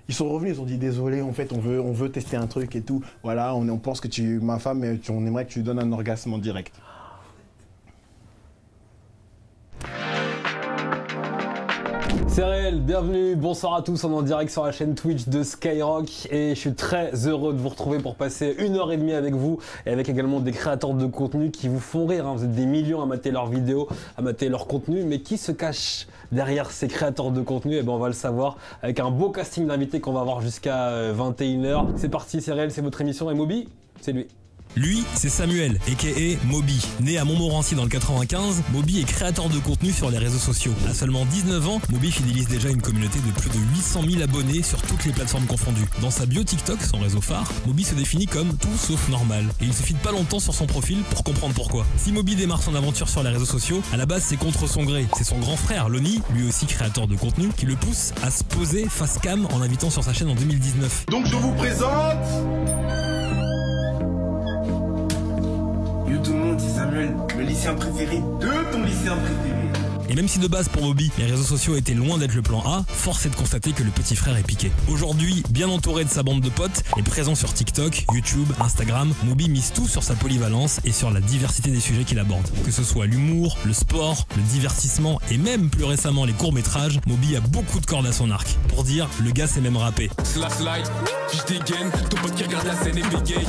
Ils sont revenus, ils ont dit désolé, en fait, on veut tester un truc et tout. Voilà, on pense que ma femme, on aimerait que tu lui donnes un orgasme en direct. C'est réel, bienvenue, bonsoir à tous, on est en direct sur la chaîne Twitch de Skyrock et je suis très heureux de vous retrouver pour passer 1h30 avec vous et avec également des créateurs de contenu qui vous font rire, hein. Vous êtes des millions à mater leurs vidéos, à mater leur contenu, mais qui se cache derrière ces créateurs de contenu? Et ben on va le savoir avec un beau casting d'invités qu'on va avoir jusqu'à 21h. C'est parti, c'est réel, c'est votre émission et Moby, c'est lui. Lui, c'est Samuel, a.k.a. Moby. Né à Montmorency dans le 95, Moby est créateur de contenu sur les réseaux sociaux. À seulement 19 ans, Moby fidélise déjà une communauté de plus de 800 000 abonnés sur toutes les plateformes confondues. Dans sa bio TikTok, son réseau phare, Moby se définit comme tout sauf normal. Et il suffit de pas longtemps sur son profil pour comprendre pourquoi. Si Moby démarre son aventure sur les réseaux sociaux, à la base c'est contre son gré. C'est son grand frère, Lonnie, lui aussi créateur de contenu, qui le pousse à se poser face cam en l'invitant sur sa chaîne en 2019. Donc je vous présente... Yo tout le monde, c'est Samuel, le lycéen préféré de ton lycéen préféré. Et même si de base pour Moby, les réseaux sociaux étaient loin d'être le plan A, force est de constater que le petit frère est piqué. Aujourd'hui, bien entouré de sa bande de potes et présent sur TikTok, YouTube, Instagram, Moby mise tout sur sa polyvalence et sur la diversité des sujets qu'il aborde. Que ce soit l'humour, le sport, le divertissement et même plus récemment les courts-métrages, Moby a beaucoup de cordes à son arc. Pour dire, le gars sait même rapper.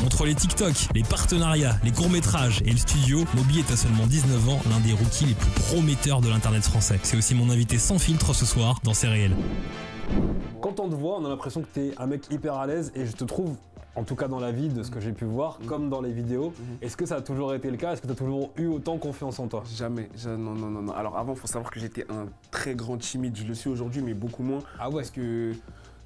Entre les TikTok, les partenariats, les courts-métrages et le studio, Moby est à seulement 19 ans l'un des rookies les plus prometteurs de l'internet français. C'est aussi mon invité sans filtre ce soir dans C'est réel. Quand on te voit, on a l'impression que t'es un mec hyper à l'aise et je te trouve, en tout cas dans la vie, de ce que j'ai pu voir, comme dans les vidéos. Est-ce que ça a toujours été le cas? Est-ce que tu as toujours eu autant confiance en toi? Jamais. Non. Alors avant, il faut savoir que j'étais un très grand timide. Je le suis aujourd'hui, mais beaucoup moins. Ah ouais? Parce que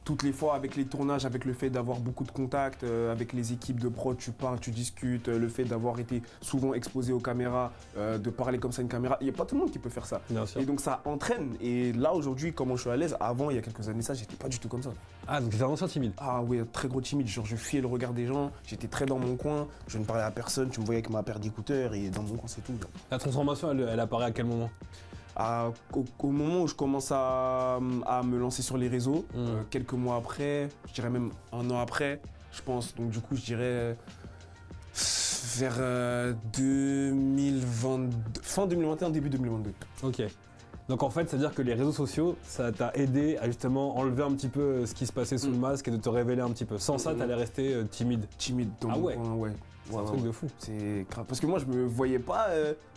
toutes les fois, avec les tournages, avec le fait d'avoir beaucoup de contacts, avec les équipes de prod, tu parles, tu discutes, le fait d'avoir été souvent exposé aux caméras, de parler comme ça à une caméra, il n'y a pas tout le monde qui peut faire ça. Bien sûr. Et donc ça entraîne. Et là, aujourd'hui, comment je suis à l'aise, avant, il y a quelques années, ça, j'étais pas du tout comme ça. Ah, donc t'es un ancien timide? Ah oui, très gros timide. Genre, je fuyais le regard des gens, j'étais très dans mon coin, je ne parlais à personne, tu me voyais avec ma paire d'écouteurs et dans mon coin, c'est tout. La transformation, elle apparaît à quel moment? Au moment où je commence à me lancer sur les réseaux, quelques mois après, je dirais même un an après, je pense. Donc du coup, je dirais vers 2022, fin 2021, début 2022. Ok. Donc en fait, c'est-à-dire que les réseaux sociaux, ça t'a aidé à justement enlever un petit peu ce qui se passait sous le masque et de te révéler un petit peu. Sans ça, t'allais rester timide. Timide dans mon coin, ouais. C'est un truc de fou. C'est grave. Parce que moi, je me voyais pas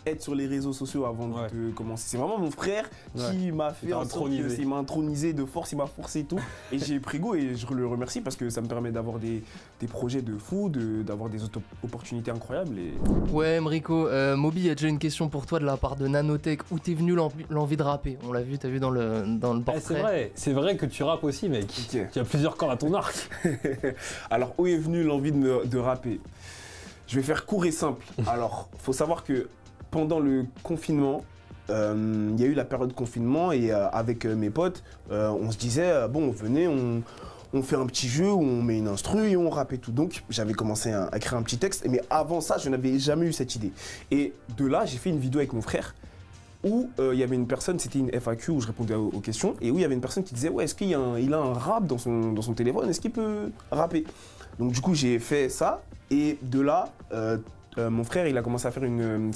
être sur les réseaux sociaux avant de commencer. C'est vraiment mon frère qui m'a fait en sorte que il m'a intronisé de force, il m'a forcé et tout. Et j'ai pris goût et je le remercie parce que ça me permet d'avoir des projets de fou, d'avoir des opportunités incroyables. Et... Ouais, Mrico, Moby, il y a déjà une question pour toi de la part de Nanotech. Où t'es venu l'envie de rapper? On l'a vu, t'as vu dans le portrait. C'est vrai que tu rappes aussi, mec. Okay. Tu as plusieurs cordes à ton arc. Alors, où est venue l'envie de rapper? Je vais faire court et simple. Alors, faut savoir que pendant le confinement, il y a eu la période de confinement et avec mes potes, on se disait, bon, venez, on fait un petit jeu où on met une instru et on rappe et tout. Donc, j'avais commencé à écrire un petit texte, mais avant ça, je n'avais jamais eu cette idée. Et de là, j'ai fait une vidéo avec mon frère où il y avait une personne, c'était une FAQ où je répondais aux questions, et où il y avait une personne qui disait, ouais, est-ce qu'il a un rap dans son téléphone, est-ce qu'il peut rapper? Donc du coup, j'ai fait ça, et de là, mon frère, il a commencé à faire une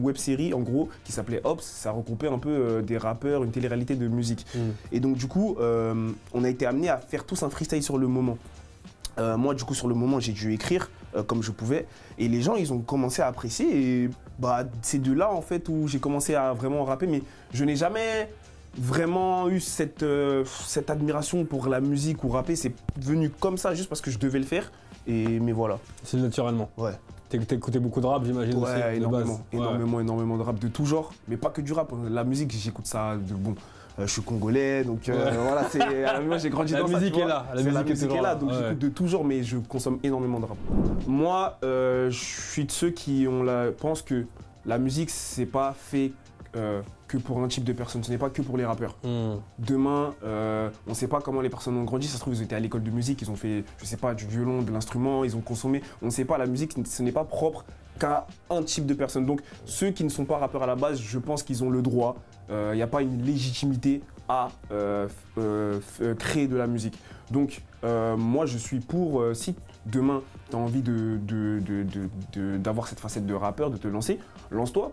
web-série, en gros, qui s'appelait Ops. Ça regroupait un peu des rappeurs, une télé-réalité de musique. Et donc, du coup, on a été amenés à faire tous un freestyle sur le moment. Moi, du coup, sur le moment, j'ai dû écrire comme je pouvais. Et les gens, ils ont commencé à apprécier. Et bah, c'est de là, en fait, où j'ai commencé à vraiment rapper. Mais je n'ai jamais vraiment eu cette admiration pour la musique ou rapper. C'est venu comme ça, juste parce que je devais le faire. Mais voilà. C'est naturellement. Ouais. T'écoutais beaucoup de rap, j'imagine aussi. Ouais, énormément de rap, de tout genre. Mais pas que du rap. La musique, j'écoute ça de bon. Je suis congolais, donc voilà, moi j'ai grandi dans ça. La musique est là. La musique est là, donc j'écoute de tout genre, mais je consomme énormément de rap. Moi, je suis de ceux qui pensent que la musique, c'est pas fait que pour un type de personne, ce n'est pas que pour les rappeurs. Demain, on ne sait pas comment les personnes ont grandi, ça se trouve ils ont été à l'école de musique, ils ont fait, je sais pas, du violon, de l'instrument, ils ont consommé, on ne sait pas, la musique ce n'est pas propre qu'à un type de personne. Donc ceux qui ne sont pas rappeurs à la base, je pense qu'ils ont le droit, il n'y a pas une légitimité à créer de la musique. Donc moi je suis pour, si demain tu as envie d'avoir cette facette de rappeur, de te lancer, lance-toi.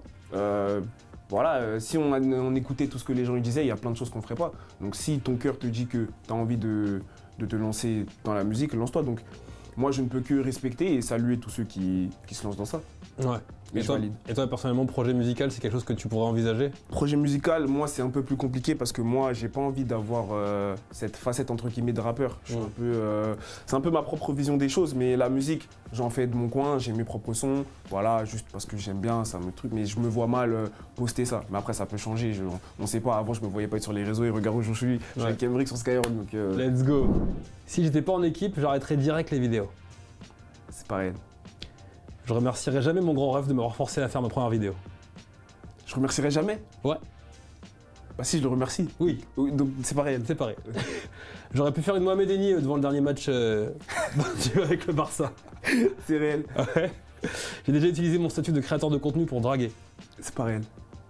Voilà, si on écoutait tout ce que les gens disaient, il y a plein de choses qu'on ne ferait pas. Donc si ton cœur te dit que tu as envie de te lancer dans la musique, lance-toi. Donc moi je ne peux que respecter et saluer tous ceux qui se lancent dans ça. Ouais. Et toi, personnellement, projet musical, c'est quelque chose que tu pourrais envisager? Projet musical, moi c'est un peu plus compliqué parce que moi j'ai pas envie d'avoir cette facette entre guillemets de rappeur. Je suis c'est un peu ma propre vision des choses, mais la musique, j'en fais de mon coin, j'ai mes propres sons, voilà, juste parce que j'aime bien, ça me truc, mais je me vois mal poster ça. Mais après ça peut changer, on sait pas, avant je me voyais pas être sur les réseaux et regarde où je suis avec Emric sur Skyrock. Donc, Let's go. Si j'étais pas en équipe, j'arrêterais direct les vidéos. C'est pareil. Je remercierai jamais mon grand rêve de m'avoir forcé à faire ma première vidéo. Je remercierai jamais? Ouais. Bah si, je le remercie. Oui. Donc c'est pareil. C'est pareil. J'aurais pu faire une Mohamed Eni devant le dernier match avec le Barça. C'est réel. Ouais. J'ai déjà utilisé mon statut de créateur de contenu pour draguer. C'est pas réel.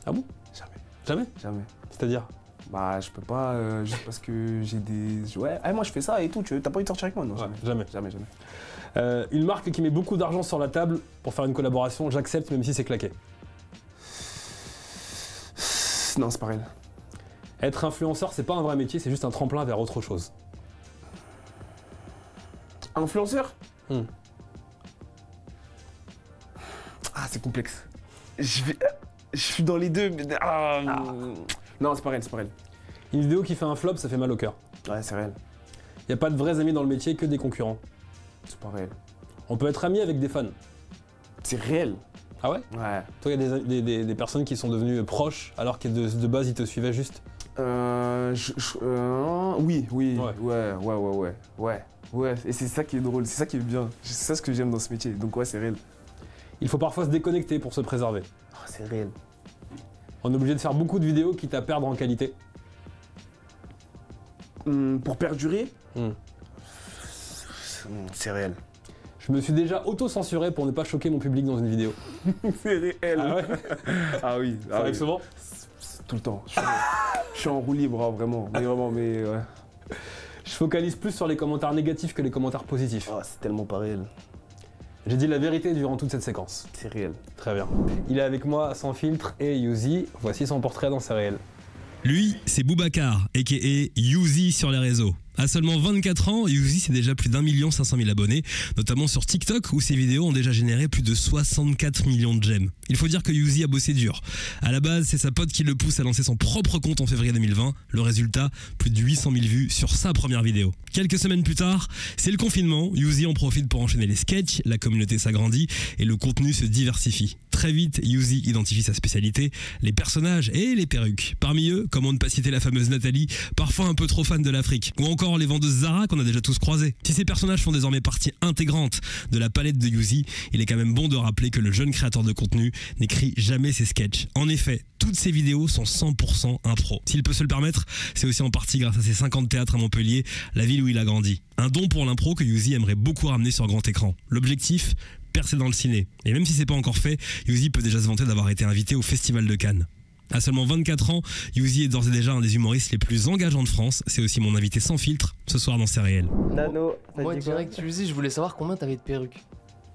Ah bon? Jamais. Jamais? Jamais. C'est-à-dire? Bah je peux pas, juste parce que j'ai des... Ouais, moi je fais ça et tout, t'as pas envie de sortir avec moi? Non, jamais. Jamais. Une marque qui met beaucoup d'argent sur la table pour faire une collaboration, j'accepte même si c'est claqué. Non, c'est pas réel. Être influenceur, c'est pas un vrai métier, c'est juste un tremplin vers autre chose. Influenceur? Ah, c'est complexe. Je suis dans les deux, mais... Non, c'est pas réel. Une vidéo qui fait un flop, ça fait mal au cœur. Ouais, c'est réel. Y a pas de vrais amis dans le métier, que des concurrents. C'est pas réel. On peut être amis avec des fans. C'est réel. Ah ouais? Ouais. Toi, il y a des personnes qui sont devenues proches alors que de base, ils te suivaient juste. Oui. Ouais. Et c'est ça qui est drôle, c'est ça qui est bien. C'est ça ce que j'aime dans ce métier. Donc ouais, c'est réel. Il faut parfois se déconnecter pour se préserver. Oh, c'est réel. On est obligé de faire beaucoup de vidéos quitte à perdre en qualité. Pour perdurer, c'est réel. Je me suis déjà auto-censuré pour ne pas choquer mon public dans une vidéo. C'est réel. Ah ouais? Ah oui. Ça arrive souvent? Tout le temps. Je suis en roue libre, hein, vraiment. Mais ouais. Je focalise plus sur les commentaires négatifs que les commentaires positifs. Oh, c'est tellement pas réel. J'ai dit la vérité durant toute cette séquence. C'est réel. Très bien. Il est avec moi sans filtre et Youzi. Voici son portrait dans C'est réel. Lui, c'est Boubacar, a.k.a. Youzi sur les réseaux. À seulement 24 ans, Youzi c'est déjà plus d'1 500 000 abonnés, notamment sur TikTok où ses vidéos ont déjà généré plus de 64 millions de j'aime. Il faut dire que Youzi a bossé dur. À la base, c'est sa pote qui le pousse à lancer son propre compte en février 2020. Le résultat, plus de 800 000 vues sur sa première vidéo. Quelques semaines plus tard, c'est le confinement. Youzi en profite pour enchaîner les sketchs, la communauté s'agrandit et le contenu se diversifie. Très vite, Youzi identifie sa spécialité, les personnages et les perruques. Parmi eux, comment ne pas citer la fameuse Nathalie, parfois un peu trop fan de l'Afrique, ou encore les vendeuses Zara qu'on a déjà tous croisées. Si ces personnages font désormais partie intégrante de la palette de Youzi, il est quand même bon de rappeler que le jeune créateur de contenu n'écrit jamais ses sketchs. En effet, toutes ses vidéos sont 100% impro. S'il peut se le permettre, c'est aussi en partie grâce à ses 50 théâtres à Montpellier, la ville où il a grandi. Un don pour l'impro que Youzi aimerait beaucoup ramener sur grand écran. L'objectif, percer dans le ciné. Et même si c'est pas encore fait, Youzi peut déjà se vanter d'avoir été invité au Festival de Cannes. À seulement 24 ans, Youzi est d'ores et déjà un des humoristes les plus engageants de France. C'est aussi mon invité sans filtre ce soir dans C'est réel. Nano, ça Moi, dit quoi? direct, Youzi, je voulais savoir combien t'avais de perruques.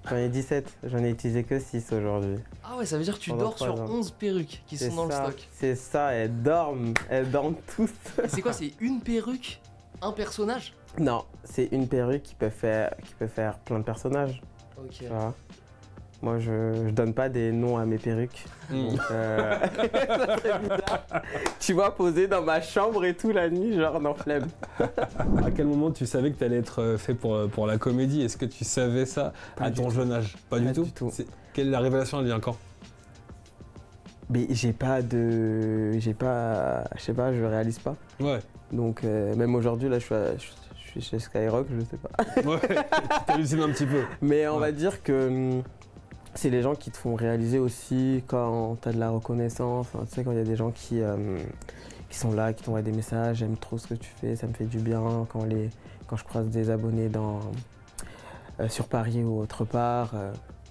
J'en ai 17, j'en ai utilisé que 6 aujourd'hui. Ah ouais, ça veut dire que tu Pendant dors 3 sur ans. 11 perruques qui sont dans le stock. C'est ça, elles dorment tous. Et c'est quoi, c'est une perruque, un personnage? Non, c'est une perruque qui peut faire plein de personnages. Ok. Tu vois. Moi, je donne pas des noms à mes perruques. Donc, ça serait bizarre. Tu vois, posé dans ma chambre et tout la nuit, genre non, flemme. À quel moment tu savais que tu allais être fait pour la comédie? Est-ce que tu savais ça à ton jeune âge? Pas du tout. La révélation, elle vient quand? Mais je sais pas, je réalise pas. Ouais. Donc, même aujourd'hui, là, je suis chez Skyrock, je sais pas. Ouais, tu t'hallucines un petit peu. Mais on va dire que c'est les gens qui te font réaliser aussi quand tu as de la reconnaissance. Enfin, tu sais, quand il y a des gens qui sont là, qui t'envoient des messages, j'aime trop ce que tu fais, ça me fait du bien. Quand je croise des abonnés sur Paris ou autre part,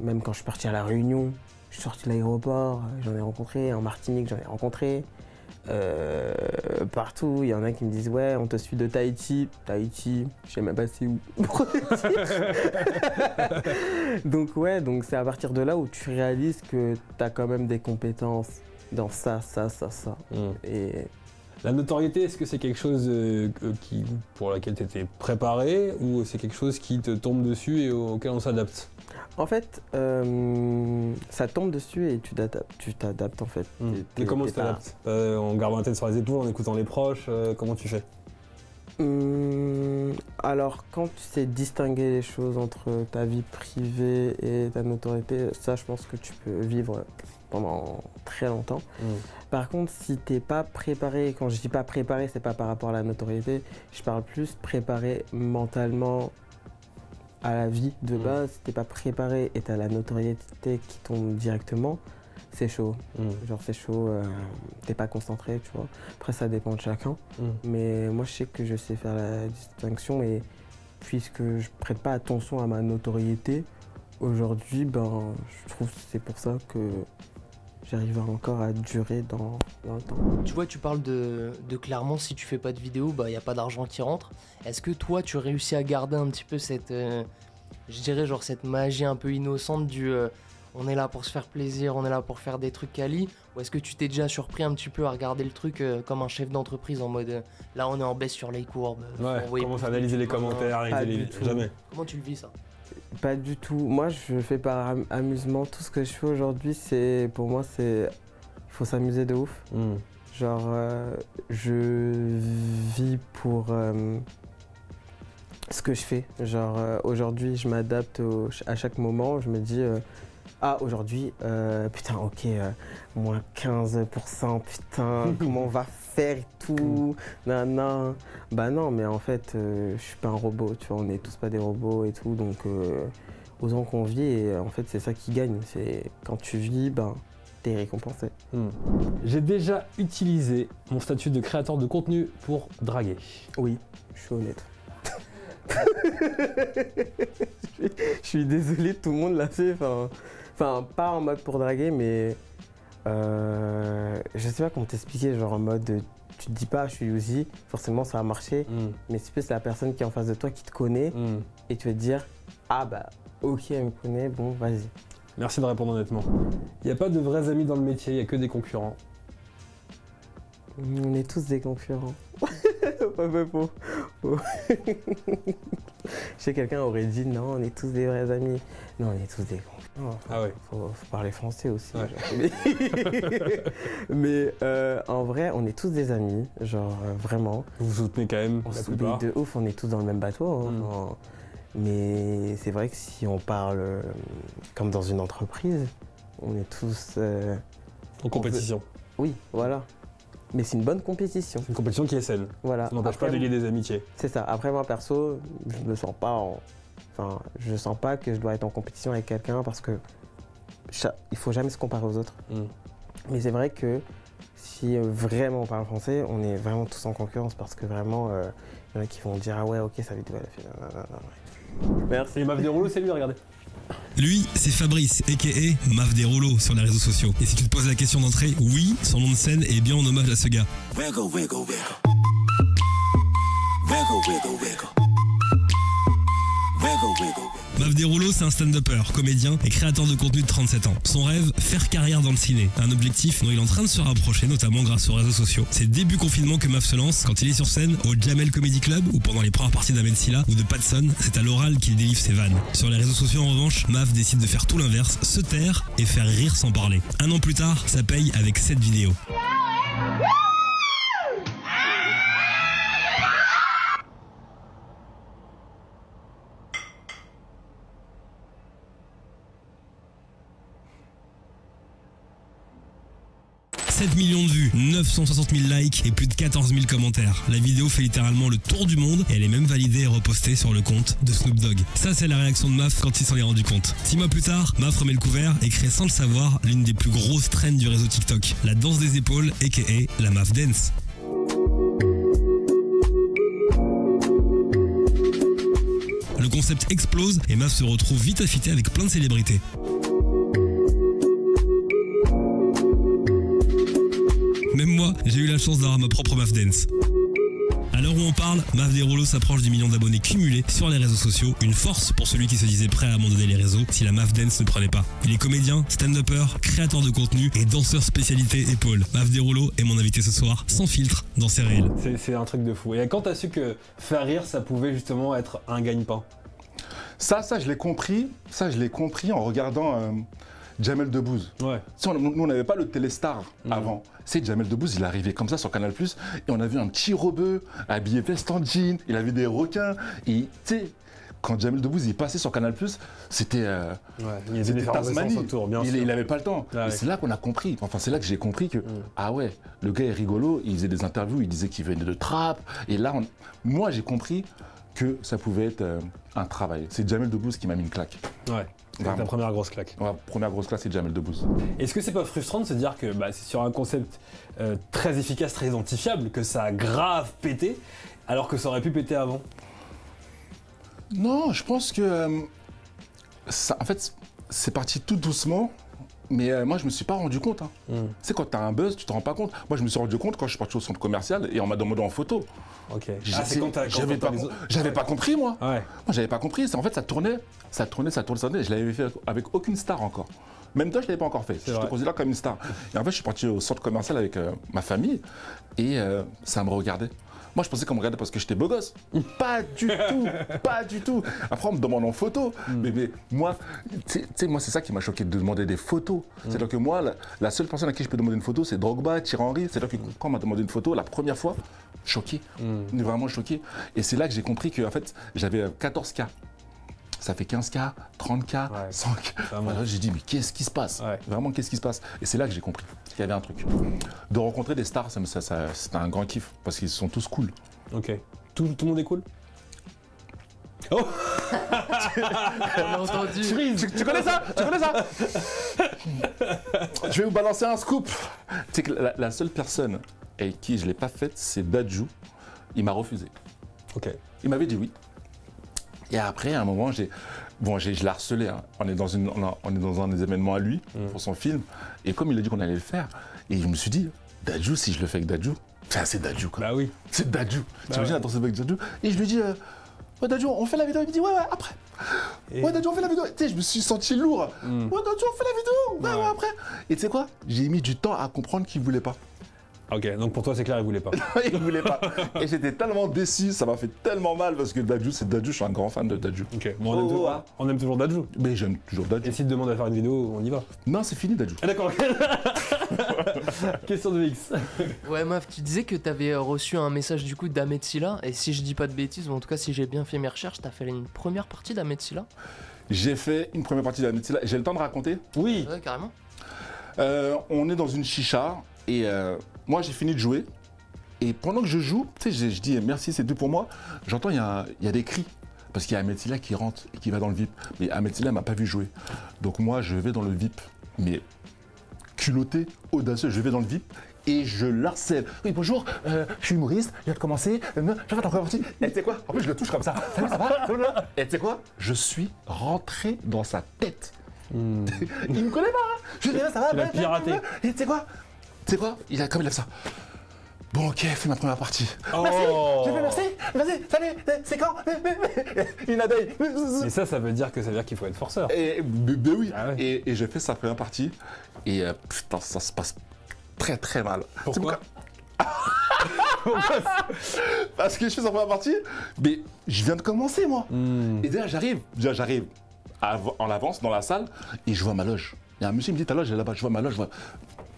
même quand je suis parti à La Réunion, je suis sorti de l'aéroport, j'en ai rencontré, en Martinique j'en ai rencontré. Partout, il y en a qui me disent ouais, on te suit de Tahiti. Tahiti, je sais même pas c'est où. Donc ouais, donc c'est à partir de là où tu réalises que tu as quand même des compétences dans ça. Et La notoriété, est-ce que c'est quelque chose pour laquel tu étais préparé ou c'est quelque chose qui te tombe dessus et auquel on s'adapte? en fait, ça tombe dessus et tu t'adaptes en fait. Et comment tu t'adaptes? En gardant la tête sur les épaules, en écoutant les proches, comment tu fais? Alors, quand tu sais distinguer les choses entre ta vie privée et ta notoriété, ça, je pense que tu peux vivre pendant très longtemps. Par contre, si t'es pas préparé, quand je dis pas préparé, c'est pas par rapport à la notoriété, je parle plus préparé mentalement à la vie de base. Si t'es pas préparé et t'as la notoriété qui tombe directement, c'est chaud. Genre c'est chaud, t'es pas concentré, tu vois. Après ça dépend de chacun. Mais moi je sais que je sais faire la distinction et puisque je prête pas attention à ma notoriété, aujourd'hui je trouve que c'est pour ça que j'arrive encore à durer dans le temps. Tu vois, tu parles de clairement, si tu fais pas de vidéo, il n'y a pas d'argent qui rentre. Est-ce que toi, tu réussis à garder un petit peu cette, je dirais, genre cette magie un peu innocente du on est là pour se faire plaisir, on est là pour faire des trucs quali, ou est-ce que tu t'es déjà surpris un petit peu à regarder le truc comme un chef d'entreprise en mode là on est en baisse sur les courbes. Ouais, commence à analyser les commentaires, jamais. Comment tu le vis ça? Pas du tout. Moi, je fais par amusement. Tout ce que je fais aujourd'hui, pour moi, il faut s'amuser de ouf. Genre, je vis pour ce que je fais. Genre, aujourd'hui, je m'adapte à chaque moment. Je me dis, aujourd'hui, putain, ok, moins 15%, putain, comment on va faire et tout, non. Bah non, mais en fait, je suis pas un robot, tu vois, on n'est tous pas des robots et tout, donc autant qu'on vit, et en fait, c'est ça qui gagne, c'est quand tu vis, t'es récompensé. J'ai déjà utilisé mon statut de créateur de contenu pour draguer. Oui, je suis honnête. Je suis désolé, tout le monde l'a fait, enfin, pas en mode pour draguer, mais je sais pas comment t'expliquer, genre en mode tu te dis pas je suis Uzi, forcément ça va marcher, mais c'est plus la personne qui est en face de toi qui te connaît et tu vas te dire ok, elle me connaît, bon vas-y. Merci de répondre honnêtement. Il n'y a pas de vrais amis dans le métier, il n'y a que des concurrents. On est tous des concurrents. Je sais quelqu'un aurait dit non, on est tous des vrais amis. Non, on est tous des concurrents. Ah ouais. Faut parler français aussi. Ouais. Mais en vrai, on est tous des amis, genre vraiment. Vous vous soutenez quand même, on la se soutient plupart. de ouf, on est tous dans le même bateau. Mais c'est vrai que si on parle comme dans une entreprise, on est tous en compétition. Oui, voilà. Mais c'est une bonne compétition. C'est une compétition qui est saine. Voilà. Ça n'empêche pas de lier des amitiés. C'est ça. Après moi perso, je me sens pas je sens pas que je dois être en compétition avec quelqu'un parce que il faut jamais se comparer aux autres. Mais c'est vrai que si vraiment on parle français, on est vraiment tous en concurrence parce que vraiment, il y en a qui vont dire ah ouais ok sa vidéo elle a fait Merci. Et Maf Derouleau, c'est lui, regardez. Lui, c'est Fabrice, a.k.a. Maf Derouleau sur les réseaux sociaux. Et si tu te poses la question d'entrée, oui, son nom de scène est bien en hommage à ce gars. Maf Derouleau, c'est un stand-upper, comédien et créateur de contenu de 37 ans. Son rêve, faire carrière dans le ciné. Un objectif dont il est en train de se rapprocher, notamment grâce aux réseaux sociaux. C'est début confinement que Maf se lance quand il est sur scène au Jamel Comedy Club ou pendant les premières parties d'Ahmed Silla ou de Patson. C'est à l'oral qu'il délivre ses vannes. Sur les réseaux sociaux, en revanche, Maf décide de faire tout l'inverse, se taire et faire rire sans parler. Un an plus tard, ça paye avec cette vidéo. 7 millions de vues, 960 000 likes et plus de 14 000 commentaires. La vidéo fait littéralement le tour du monde et elle est même validée et repostée sur le compte de Snoop Dogg. Ça, c'est la réaction de Maf quand il s'en est rendu compte. 6 mois plus tard, Maf remet le couvert et crée sans le savoir l'une des plus grosses trends du réseau TikTok, la danse des épaules, a.k.a. la Maf Dance. Le concept explose et Maf se retrouve vite affité avec plein de célébrités. Même moi, fois, j'ai eu la chance d'avoir ma propre MAF Dance. À l'heure où on parle, MAF Derulo s'approche du million d'abonnés cumulés sur les réseaux sociaux. Une force pour celui qui se disait prêt à abandonner les réseaux si la MAF Dance ne prenait pas. Il est comédien, stand-upper, créateur de contenu et danseur spécialité épaule. MAF Derulo est mon invité ce soir, sans filtre, dans C'est réel. C'est un truc de fou. Et quand t'as su que faire rire, ça pouvait justement être un gagne-pain? Ça, je l'ai compris. Ça, je l'ai compris en regardant Jamel Debbouze. Ouais. Nous, on n'avait pas le Téléstar avant. C'est Jamel Debbouze, il est arrivé comme ça sur Canal+, et on a vu un petit rebeu, habillé veste en jean, il avait des requins, et tu sais, quand Jamel Debbouze est passé sur Canal+, c'était il y avait des Tasmanie. autour, bien sûr. Il n'avait pas le temps. Ah, et c'est là qu'on a compris, enfin c'est là que j'ai compris que, ah ouais, le gars est rigolo, il faisait des interviews, il disait qu'il venait de Trappes, et là, moi j'ai compris que ça pouvait être un travail. C'est Jamel Debbouze qui m'a mis une claque. Ouais. C'est ta première grosse claque. Ouais, première grosse claque, c'est Jamel Debbouze. Est-ce que c'est pas frustrant de se dire que c'est sur un concept très efficace, très identifiable, que ça a grave pété, alors que ça aurait pu péter avant? Non, je pense que ça, en fait, c'est parti tout doucement, mais moi je me suis pas rendu compte. Tu sais, quand tu as un buzz, tu te rends pas compte. Moi je me suis rendu compte quand je suis parti au centre commercial et on m'a demandé en photo. Ok. J'avais pas compris moi. Ouais. Moi j'avais pas compris. En fait ça tournait. Je l'avais fait avec aucune star encore. Même toi je l'avais pas encore fait. Je te considère comme une star. Et en fait je suis parti au centre commercial avec ma famille et ça me regardait. Moi, je pensais qu'on me regardait parce que j'étais beau gosse. Pas du tout, pas du tout. Après, on me demande en photo. Mais moi, tu sais, moi, c'est ça qui m'a choqué, de demander des photos. C'est-à-dire que moi, la seule personne à qui je peux demander une photo, c'est Drogba, Thierry Henry. C'est-à-dire que quand on m'a demandé une photo, la première fois, choqué. Vraiment choqué. Et c'est là que j'ai compris que, en fait, j'avais 14K. Ça fait 15K, 30K, 100K. Voilà, j'ai dit, mais qu'est-ce qui se passe? Vraiment, qu'est-ce qui se passe? Et c'est là que j'ai compris qu'il y avait un truc. De rencontrer des stars, c'était un grand kiff, parce qu'ils sont tous cool. Ok. Tout le monde est cool? Oh On a entendu. Tu connais ça? Tu connais ça? Je vais vous balancer un scoop. Tu sais que la seule personne avec qui je ne l'ai pas faite, c'est Dadju. Il m'a refusé. Ok. Il m'avait dit oui. Et après, à un moment, je l'ai harcelé. Hein. On est dans un des événements à lui, pour son film. Et comme il a dit qu'on allait le faire, et je me suis dit, Dadju, si je le fais avec Dadju, c'est Dadju quoi. Bah oui. C'est Dadju. T'imagines, attends, c'est avec Dadju. Et je lui dis, ouais, Dadju, on fait la vidéo. Il me dit, ouais, après. Ouais, Dadju, on fait la vidéo. Tu sais, je me suis senti lourd. Ouais, Dadju, on fait la vidéo. Ouais, après. Et tu sais quoi? J'ai mis du temps à comprendre qu'il voulait pas. Ok, donc pour toi, c'est clair, il voulait pas. Il voulait pas. Et j'étais tellement déçu, ça m'a fait tellement mal parce que Dadju, c'est Dadju, je suis un grand fan de Dadju. Ok, bon, on aime toujours Dadju. Mais j'aime toujours Dadju. Et s'il te demande à faire une vidéo, on y va? Non, c'est fini Dadju. Ah d'accord. Question de X. Ouais, Maf, tu disais que t'avais reçu un message du coup d'Ahmed Silla, et si je dis pas de bêtises, ou en tout cas si j'ai bien fait mes recherches, t'as fait une première partie d'Ahmed Silla? J'ai fait une première partie d'Ahmed Silla. J'ai le temps de raconter? Oui. Ouais, carrément. On est dans une chicha et moi j'ai fini de jouer. Et pendant que je joue, tu sais, je dis merci, c'est tout pour moi. J'entends, il y a des cris. Parce qu'il y a Ahmed Silla qui rentre et qui va dans le VIP. Mais Ahmed Silla m'a pas vu jouer. Donc moi, je vais dans le VIP. Mais culotté, audacieux, je vais dans le VIP et je l'harcèle. Oui, bonjour, je suis humoriste, je viens de commencer. Je vais faire ta première partie. Et tu sais quoi? En plus, je le touche comme ça. Salut, ça va? Et tu sais quoi? Je suis rentré dans sa tête. Il me connaît pas. Hein. Je dis, ça va? Tu l'as piraté. Et tu sais quoi? Il a ça. Bon, ok, fais ma première partie. Oh. Merci, je fais merci, vas-y, salut, c'est quand? Une abeille. Et ça veut dire qu'il faut être forceur. Et ben oui, ah ouais. et j'ai fait sa première partie, et putain, ça se passe très très mal. Pourquoi? Parce que je fais sa première partie, mais je viens de commencer moi. Et déjà j'arrive en avance dans la salle, et je vois ma loge. Il y a un monsieur qui me dit, ta loge elle est là-bas, je vois ma loge, je vois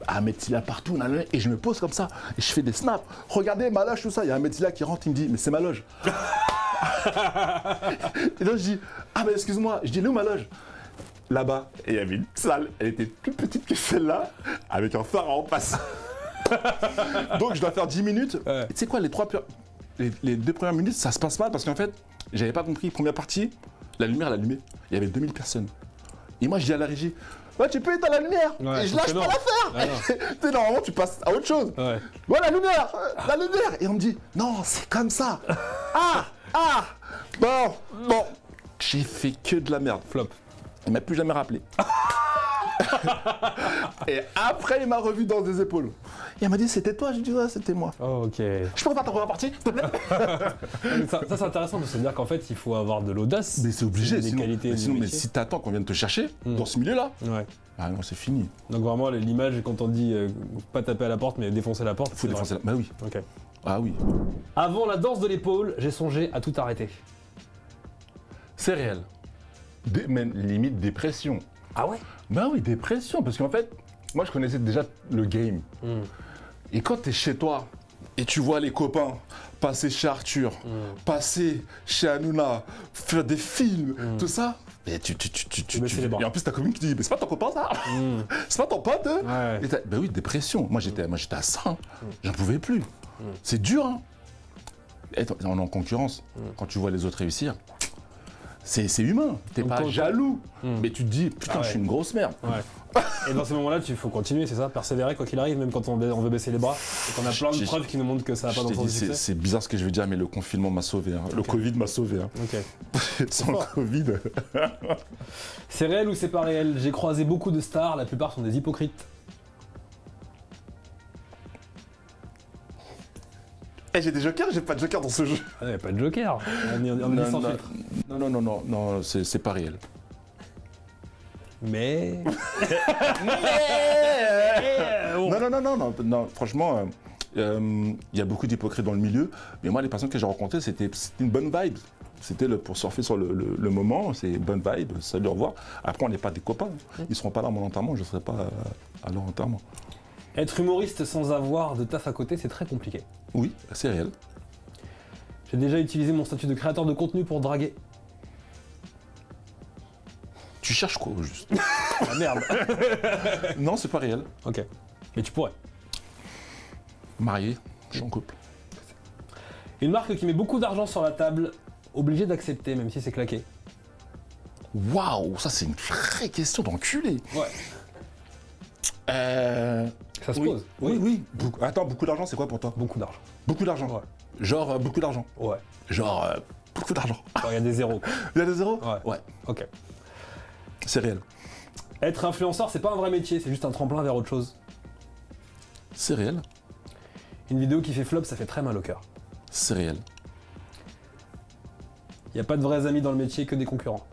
Ahmed Silla partout, et je me pose comme ça, et je fais des snaps. Regardez ma loge, tout ça. Il y a Ahmed Silla qui rentre, il me dit, mais c'est ma loge. Et donc je dis, ah mais excuse-moi, je dis, elle est où ma loge? Là-bas, et il y avait une salle, elle était plus petite que celle-là, avec un phare en face. Donc je dois faire 10 minutes. Ouais. Et tu sais quoi, les 2 premières minutes, ça se passe mal, parce qu'en fait, j'avais pas compris, première partie, la lumière elle allumée, il y avait 2000 personnes. Et moi je dis à la régie, ouais, tu peux éteindre la lumière. Ouais, et je lâche pas l'affaire. Tu sais, normalement, tu passes à autre chose. Ouais, la lumière. Et on me dit, non, c'est comme ça. Bon. J'ai fait que de la merde. Flop. Il m'a plus jamais rappelé. Et après, il m'a revu dans des épaules. Et il m'a dit, c'était toi? J'ai dit, ouais, c'était moi. Oh, ok. Je peux refaire ta première partie, s'il te plaît? Ça c'est intéressant de se dire qu'en fait, il faut avoir de l'audace. Mais c'est obligé, des sinon, qualités mais, du sinon, mais métier. si t'attends qu'on vienne te chercher dans ce milieu-là, Ouais. ah non, c'est fini. Donc vraiment, l'image, quand on dit pas taper à la porte, mais défoncer la porte, Faut défoncer la... Bah oui. Ok. Ah oui. Avant la danse de l'épaule, j'ai songé à tout arrêter. C'est réel. Même limite dépression. Ah ouais? Bah oui, dépression, parce qu'en fait, moi je connaissais déjà le game. Et quand t'es chez toi et tu vois les copains passer chez Arthur, passer chez Hanouna, faire des films, tout ça, et tu baisses les bras. et en plus ta commune qui dit, mais c'est pas ton copain ça, c'est pas ton pote. Ouais. Et bah oui, dépression. Moi j'étais à ça, hein. J'en pouvais plus. C'est dur. Hein. Et on est en concurrence. Quand tu vois les autres réussir, c'est humain. T'es pas jaloux, mais tu te dis, putain, je suis une grosse merde. Ouais. Et dans ces moments-là, il faut continuer, c'est ça? Persévérer quoi qu'il arrive, même quand on veut baisser les bras. Et qu'on a plein de preuves qui nous montrent que ça va pas dans le sens du succès. C'est bizarre ce que je veux dire, mais le confinement m'a sauvé. Hein. Le Covid m'a sauvé. Hein. Ok. Sans le Covid. C'est réel ou c'est pas réel? J'ai croisé beaucoup de stars, la plupart sont des hypocrites. Eh, j'ai des jokers, j'ai pas de joker dans ce jeu. Ah, y a pas de joker. On est sans filtre. Non, c'est pas réel. Mais. Non, franchement, il y a beaucoup d'hypocrites dans le milieu, mais moi, les personnes que j'ai rencontrées, c'était une bonne vibe. C'était pour surfer sur le moment, c'est bonne vibe, salut, au revoir. Après, on n'est pas des copains. Ils seront pas là à mon enterrement, je ne serai pas à leur enterrement. Être humoriste sans avoir de taf à côté, c'est très compliqué. Oui, c'est réel. J'ai déjà utilisé mon statut de créateur de contenu pour draguer. Tu cherches quoi, au juste? Ah merde. Non, c'est pas réel. Ok. Mais tu pourrais. Marié, je suis en couple. Une marque qui met beaucoup d'argent sur la table, obligée d'accepter, même si c'est claqué. Waouh, ça c'est une vraie question d'enculé. Ouais. Ça se oui. pose. Oui. Attends, beaucoup d'argent, c'est quoi pour toi? Beaucoup d'argent. Beaucoup d'argent. Ouais. Genre beaucoup d'argent. Ouais. Genre beaucoup d'argent. Il y a des zéros, quoi. Il y a des zéros? Ouais. Ok. C'est réel. Être influenceur, c'est pas un vrai métier, c'est juste un tremplin vers autre chose. C'est réel. Une vidéo qui fait flop, ça fait très mal au cœur. C'est réel. Il n'y a pas de vrais amis dans le métier, que des concurrents.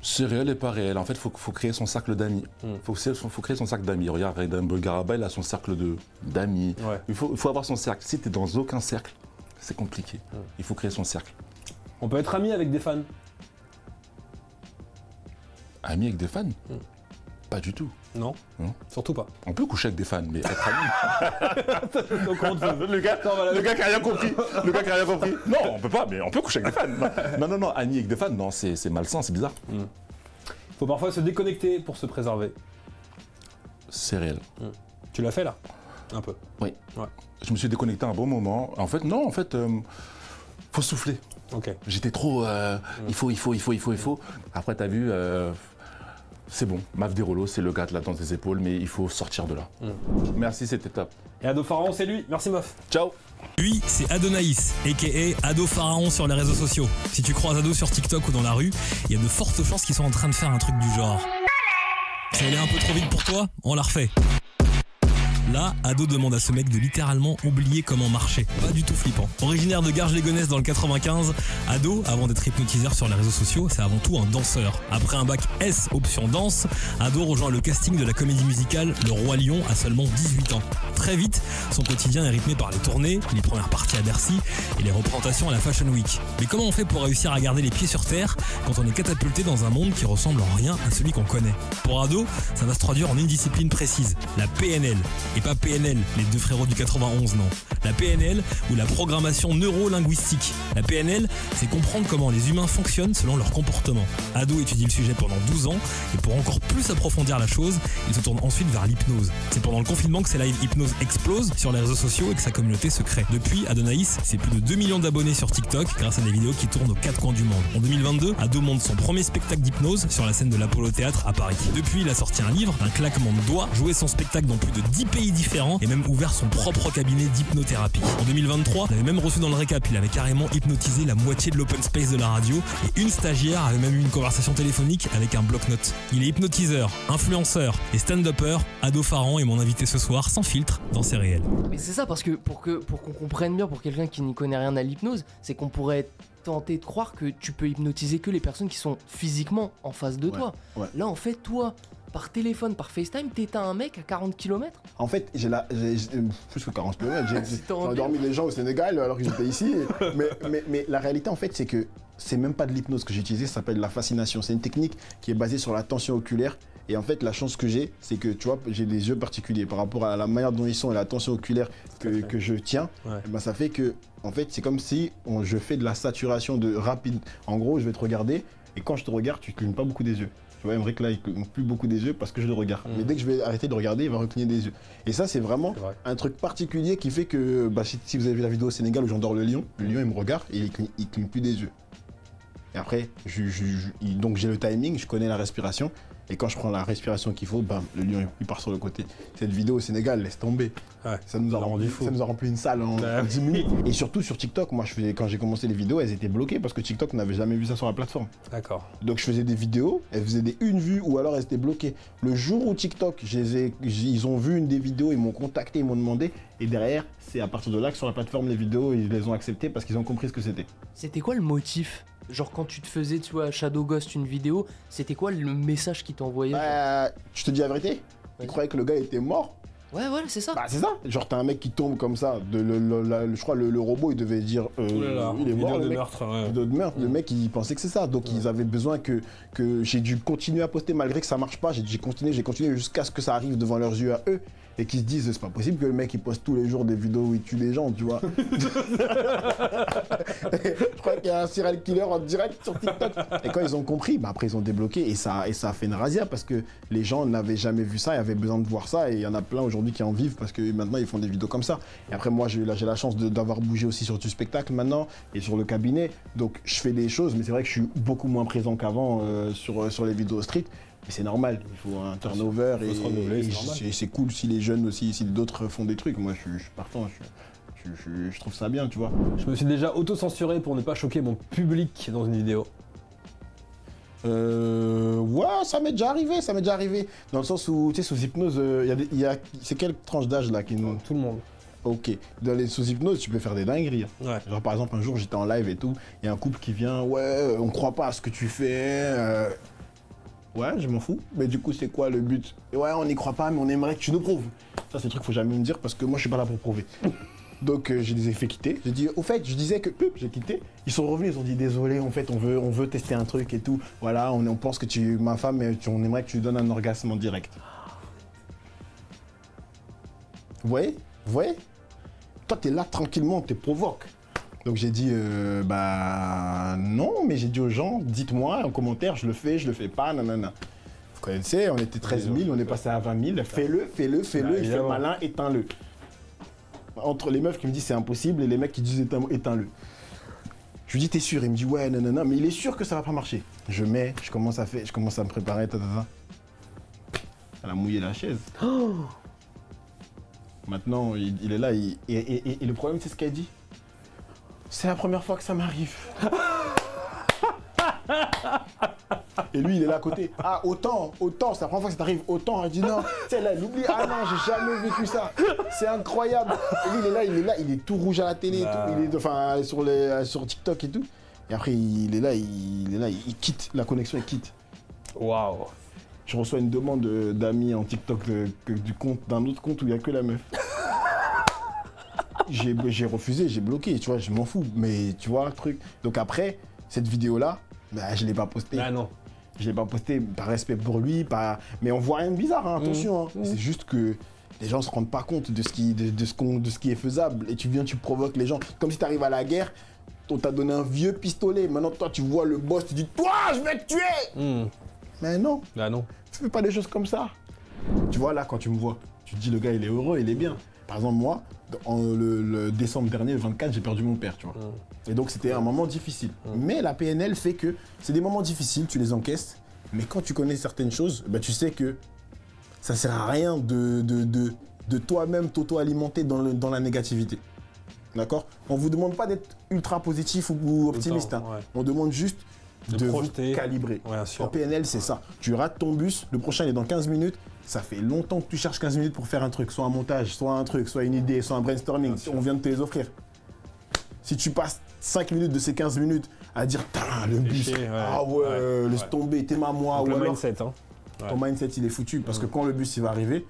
C'est réel et pas réel. En fait, il faut créer son cercle d'amis. Faut créer son cercle d'amis. Regarde, Raidan Bolgaraba, il a son cercle d'amis. Ouais. Il faut avoir son cercle. Si tu es dans aucun cercle, c'est compliqué. Il faut créer son cercle. On peut être ami avec des fans. Ami avec des fans? Pas du tout. Non. Non. Surtout pas. On peut coucher avec des fans, mais être ami. Donc, on te- Le gars qui a rien compris. Le gars qui a rien compris. Non, on peut pas, mais on peut coucher avec des fans. Non, ami avec des fans, non, c'est malsain, c'est bizarre. Faut parfois se déconnecter pour se préserver. C'est réel. Tu l'as fait là? Un peu. Oui. Ouais. Je me suis déconnecté un bon moment. En fait, non, faut souffler. Ok. J'étais trop. Il faut. Après, t'as vu. C'est bon, Maf Derolo, c'est le gars de la danse des épaules, mais il faut sortir de là. Merci, c'était top. Et Ado Pharaon, c'est lui. Merci Mof. Ciao. Lui, c'est Adonaïs, a.k.a. Ado Pharaon sur les réseaux sociaux. Si tu croises Ado sur TikTok ou dans la rue, il y a de fortes chances qu'ils soient en train de faire un truc du genre. Ça allait un peu trop vite pour toi? On la refait. Là, Ado demande à ce mec de littéralement oublier comment marcher. Pas du tout flippant. Originaire de Garges-les-Gonesse dans le 95, Ado, avant d'être hypnotiseur sur les réseaux sociaux, c'est avant tout un danseur. Après un bac S option danse, Ado rejoint le casting de la comédie musicale Le Roi Lion à seulement 18 ans. Très vite, son quotidien est rythmé par les tournées, les premières parties à Bercy et les représentations à la Fashion Week. Mais comment on fait pour réussir à garder les pieds sur terre quand on est catapulté dans un monde qui ressemble en rien à celui qu'on connaît? Pour Ado, ça va se traduire en une discipline précise, la PNL. Et pas PNL, les deux frérots du 91, non. La PNL, ou la programmation neuro-linguistique. La PNL, c'est comprendre comment les humains fonctionnent selon leur comportement. Ado étudie le sujet pendant 12 ans, et pour encore plus approfondir la chose, il se tourne ensuite vers l'hypnose. C'est pendant le confinement que ses live hypnose explosent sur les réseaux sociaux et que sa communauté se crée. Depuis, Adonaïs, c'est plus de 2 millions d'abonnés sur TikTok grâce à des vidéos qui tournent aux 4 coins du monde. En 2022, Ado monte son premier spectacle d'hypnose sur la scène de l'Apollo Théâtre à Paris. Depuis, il a sorti un livre, un claquement de doigts, joué son spectacle dans plus de 10 pays pays différents et même ouvert son propre cabinet d'hypnothérapie. En 2023, il avait même reçu dans le récap, il avait carrément hypnotisé la moitié de l'open space de la radio et une stagiaire avait même eu une conversation téléphonique avec un bloc-notes. Il est hypnotiseur, influenceur et stand-upper. Ado Faran est mon invité ce soir sans filtre dans C'est réel. Mais c'est ça, parce que pour qu'on comprenne bien, pour quelqu'un qui n'y connaît rien à l'hypnose, c'est qu'on pourrait tenter de croire que tu peux hypnotiser que les personnes qui sont physiquement en face de toi. Ouais. Là, en fait, toi, par téléphone, par FaceTime, t'éteins un mec à 40 km. En fait, j'ai plus que 40 km. J'ai t'as envie. endormi les gens au Sénégal alors que j'étais ici. mais la réalité, en fait, c'est que c'est même pas de l'hypnose que j'ai utilisé, ça s'appelle la fascination. C'est une technique qui est basée sur la tension oculaire. Et en fait, la chance que j'ai, c'est que tu vois, j'ai des yeux particuliers par rapport à la manière dont ils sont et la tension oculaire que je tiens. Ouais. Et ben, ça fait que, en fait, c'est comme si je fais de la saturation de rapide. En gros, je vais te regarder et quand je te regarde, tu clignes pas beaucoup des yeux. Tu vois, Emmerich là, il cligne plus beaucoup des yeux parce que je le regarde. Mais dès que je vais arrêter de regarder, il va recligner des yeux. Et ça, c'est vraiment un truc particulier qui fait que, si vous avez vu la vidéo au Sénégal où j'endors le lion, il me regarde et il cligne plus des yeux. Et après, donc j'ai le timing, je connais la respiration. Et quand je prends la respiration qu'il faut, bam, le lion il part sur le côté. Cette vidéo au Sénégal, laisse tomber. Ouais, ça nous a rempli une salle en 10 minutes. Et surtout sur TikTok, moi quand j'ai commencé les vidéos, elles étaient bloquées parce que TikTok n'avait jamais vu ça sur la plateforme. D'accord. Donc je faisais des vidéos, elles faisaient des une vue ou alors elles étaient bloquées. Le jour où TikTok, ils ont vu une des vidéos, ils m'ont contacté, ils m'ont demandé. Et derrière, c'est à partir de là que sur la plateforme, les vidéos, ils les ont acceptées parce qu'ils ont compris ce que c'était. C'était quoi le motif? Genre quand tu te faisais, tu vois, Shadow Ghost une vidéo, c'était quoi le message qu'il t'envoyait? Je te dis la vérité, ils croyaient que le gars était mort. Ouais, voilà, c'est ça. Bah c'est ça. Genre t'as un mec qui tombe comme ça, je crois le robot il devait dire il est mort, le meurtre. Vidéo de meurtre. Le mec il pensait que c'est ça, donc ils avaient besoin que j'ai dû continuer à poster malgré que ça marche pas. J'ai continué jusqu'à ce que ça arrive devant leurs yeux à eux. Et qui se disent, c'est pas possible que le mec il poste tous les jours des vidéos où il tue des gens, tu vois. Je crois qu'il y a un serial killer en direct sur TikTok. Et quand ils ont compris, après ils ont débloqué et ça a fait une razzia parce que les gens n'avaient jamais vu ça et avaient besoin de voir ça. Et il y en a plein aujourd'hui qui en vivent parce que maintenant ils font des vidéos comme ça. Et après moi j'ai la chance d'avoir bougé aussi sur du spectacle maintenant et sur le cabinet. Donc je fais des choses, mais c'est vrai que je suis beaucoup moins présent qu'avant sur les vidéos street. Mais c'est normal, il faut un turnover et c'est cool si les jeunes aussi, si d'autres font des trucs. Moi je suis partant, je trouve ça bien, tu vois. Je me suis déjà auto-censuré pour ne pas choquer mon public dans une vidéo. Ouais, ça m'est déjà arrivé. Dans le sens où, tu sais, sous hypnose, c'est quelle tranche d'âge là qui nous... Tout le monde. Ok, sous hypnose, tu peux faire des dingueries. Ouais. Genre par exemple, un jour j'étais en live et tout, il y a un couple qui vient, ouais, on croit pas à ce que tu fais. Ouais, je m'en fous. Mais du coup, c'est quoi le but? Ouais, on n'y croit pas, mais on aimerait que tu nous prouves. Ça, c'est le truc qu'il faut jamais me dire parce que moi, je suis pas là pour prouver. Donc, je les ai fait quitter. J'ai dit, au fait, je disais que j'ai quitté. Ils sont revenus, ils ont dit, désolé, en fait, on veut tester un truc et tout. Voilà, on pense que ma femme, on aimerait que tu lui donnes un orgasme en direct. Vous voyez? Toi, t'es là tranquillement, t'es provoque. Donc j'ai dit, non, mais j'ai dit aux gens, dites-moi en commentaire, je le fais pas, nanana. Vous connaissez, on était 13 000, on est passé à 20 000, fais-le, il fait le malin, éteins-le. Entre les meufs qui me disent c'est impossible et les mecs qui disent éteins-le. Je lui dis, t'es sûr? Il me dit, ouais, nanana, mais il est sûr que ça va pas marcher. Je commence à me préparer, Elle a mouillé la chaise. Oh. Maintenant, il est là, et le problème, c'est ce qu'elle dit. C'est la première fois que ça m'arrive. Et lui, il est là à côté. Ah, autant, c'est la première fois que ça t'arrive, autant. Elle dit non. Tu sais, là, il oublie. Ah non, j'ai jamais vécu ça. C'est incroyable. Et lui, il est tout rouge à la télé, sur TikTok et tout. Et après, il est là, il quitte. La connexion, il quitte. Waouh. Je reçois une demande d'amis en TikTok d'un autre compte où il n'y a que la meuf. J'ai refusé, j'ai bloqué, tu vois, je m'en fous. Mais tu vois, le truc. Donc après, cette vidéo-là, je l'ai pas postée. Ah non. Je l'ai pas postée par respect pour lui, mais on voit rien de bizarre, hein, attention. Hein. C'est juste que les gens se rendent pas compte de ce qui est faisable. Et tu provoques les gens. Comme si tu arrives à la guerre, on t'a donné un vieux pistolet. Maintenant, toi, tu vois le boss, tu dis, toi, je vais te tuer. Mais non. Ah non. Tu fais pas des choses comme ça. Tu vois, là, quand tu me vois, tu te dis, le gars, il est heureux, il est bien. Par exemple, moi, le décembre dernier, le 24, j'ai perdu mon père, tu vois. Et donc, c'était un moment difficile. Mais la PNL fait que c'est des moments difficiles, tu les encaisses. Mais quand tu connais certaines choses, tu sais que ça sert à rien de de toi-même t'auto-alimenter dans la négativité. D'accord? On ne vous demande pas d'être ultra positif ou optimiste. Hein. Ouais. On demande juste de vous projeter. calibrer. Ouais, bien sûr. En PNL, c'est ça. Tu rates ton bus, le prochain il est dans 15 minutes. Ça fait longtemps que tu cherches 15 minutes pour faire un truc, soit un montage, soit un truc, soit une idée, soit un brainstorming. On vient de te les offrir. Si tu passes 5 minutes de ces 15 minutes à dire le bus, laisse tomber, t'es ma moi, Donc ou le alors mindset, hein. ton mindset il est foutu parce que quand le bus il va arriver,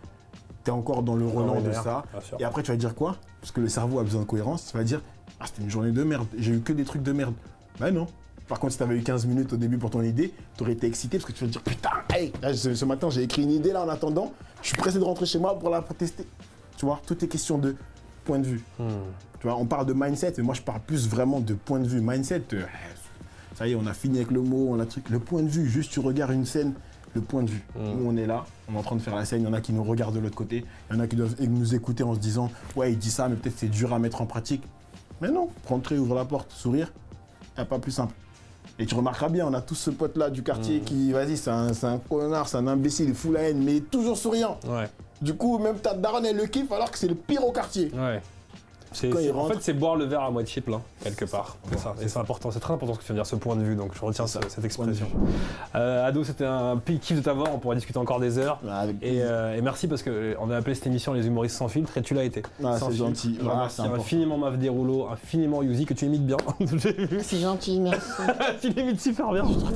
t'es encore dans le relent de ça. Et après tu vas dire quoi? Parce que le cerveau a besoin de cohérence, tu vas dire c'était une journée de merde, j'ai eu que des trucs de merde. Ben non. Par contre, si t'avais eu 15 minutes au début pour ton idée, t'aurais été excité parce que tu vas te dire putain, hey, là, ce matin j'ai écrit une idée là en attendant, je suis pressé de rentrer chez moi pour la tester. Tu vois, tout est question de point de vue. Tu vois, on parle de mindset, mais moi je parle plus vraiment de point de vue. Mindset, ça y est, on a fini avec le mot, on a truc. Le point de vue, juste tu regardes une scène, le point de vue. Nous on est là, on est en train de faire la scène, il y en a qui nous regardent de l'autre côté, il y en a qui doivent nous écouter en se disant ouais il dit ça mais peut-être c'est dur à mettre en pratique. Mais non, rentrer, ouvre la porte, sourire, y a pas plus simple. Et tu remarqueras bien, on a tous ce pote là du quartier qui, vas-y, c'est un connard, c'est un imbécile, il fout la haine, mais il est toujours souriant. Ouais. Du coup, même ta daronne elle le kiffe alors que c'est le pire au quartier. Ouais. En fait, c'est boire le verre à moitié plein, quelque part. C'est ça. Et c'est important, c'est très important ce que tu viens de dire, ce point de vue, donc je retiens cette expression. Ado, c'était un kiff de t'avoir, on pourrait discuter encore des heures. Et merci parce qu'on a appelé cette émission Les Humoristes sans filtre et tu l'as été. C'est gentil. Merci infiniment Maf Derulo, infiniment Yuzi, que tu imites bien. C'est gentil, merci. Tu l'imites super bien, je trouve.